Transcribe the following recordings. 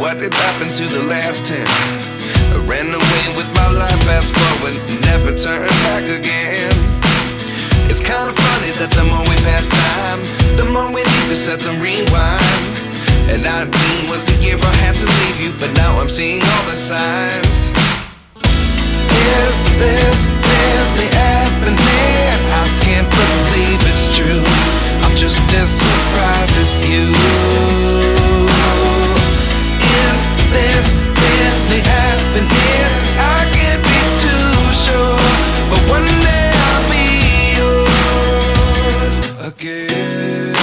what did happen to the last 10? I ran away with my life, fast forward, never turn back again. It's kind of funny that the more we pass time, the more we need to set them rewind. And 19 was the year I had to leave you, but now I'm seeing all the signs. Is this really happening? I can't believe it's true. I'm just as surprised as you. Is this really happening? I can't be too sure, but one day I'll be yours again.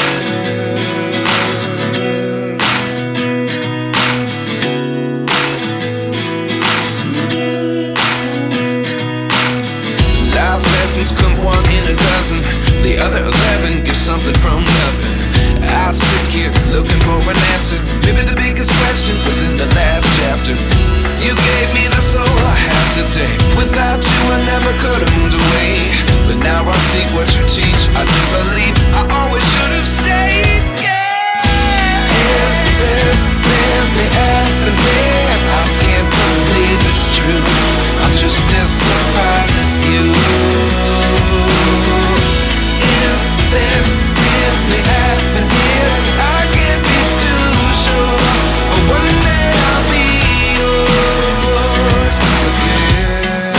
Life lessons come one in a dozen. The other 11 get something from nothing. I sit here looking for an answer. Maybe the biggest question was in the last chapter. You gave me the soul I have today. Without you I never could have moved away. But now I see what you teach. I do believe I always should have stayed. Yeah. Is this really happening? I can't believe it's true. I'm just as surprised as you. Is this really happening? I can't be too sure, but one day I'll be yours again.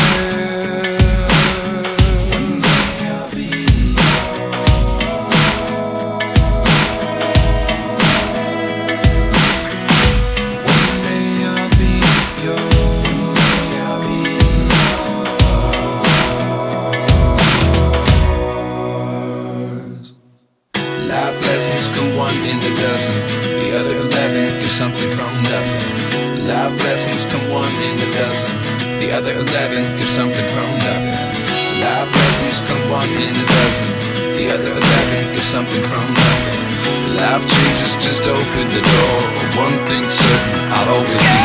One day I'll be yours. One day I'll be yours. One day I'll be yours. Life lessons come one in a dozen. The other 11 give something from nothing. Life lessons come one in a dozen. The other 11 give something from nothing. Life lessons come one in a dozen. The other 11 give something from nothing. Life changes just open the door. One thing's certain, I'll always be